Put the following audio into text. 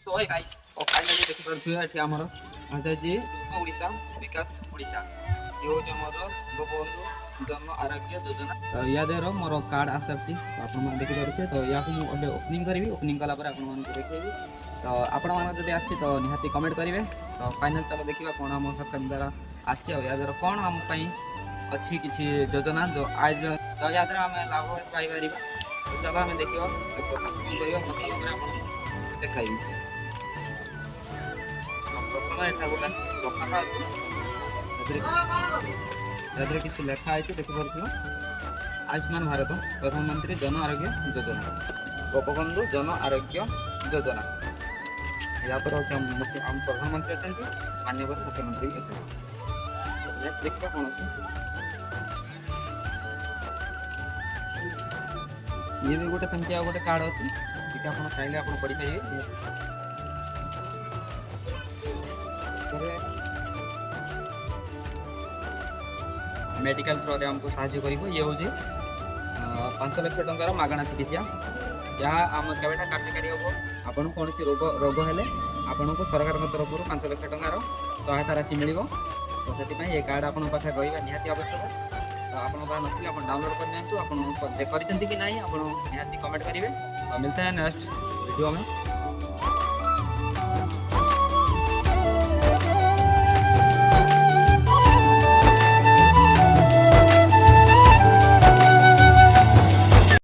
सो है गाइस और फाइनली देखि परथुया एठी हमर आजाजी ओडिशा विकास ओडिशा यो जो मोर गोपबंधु जन आरोग्य योजना तो या देरो मोर कार्ड आसरती आपण मन देखि परथे तो या को अबे ओपनिंग करबी ओपनिंग कला पर आपण मन को देखेबी तो आपण मन जदि आछि तो निहाती कमेंट करिवे तो फाइनल चलो देखिबा कोन हम सरकार द्वारा आछि या देरो कोन हम पई अच्छी किसी योजना जो आज तो या द्वारा हम लाभ पाई परिबा तो चलो हम देखिबा फोन करियो मतलब देखाइबी प्रथम एटा गोटा कथा अछि यादरे किसी लेखा है देखि पारथुनो आयुष्मान भारत प्रधानमंत्री जन आरोग्य योजना गोपबंधु जन आरोग्य योजना या पर हम प्रधानमंत्री अच्छा माननीय मुख्यमंत्री अच्छा देखा कौन ये भी गोटे सेमती गोटे कार्ड अच्छी आप चाहिए आप पढ़ी पारे मेडिकल थ्रो रे हमको साहाय्य करिवो ये होजे 5 लाख टंकार मागणा चिकित्सा जहाँ आम केवेटा कार्यकारी हम आपन कौन रोग हेले आपन को सरकार तरफ 5 लाख टंकार सहायता राशि मिल तो से ये कार्ड आप रहा निहाती आवश्यक तो आप नथिले आप डाउनलोड कर आप कि ना आप निहाती कमेंट करेंगे मिलता है नेक्स्ट वीडियो में।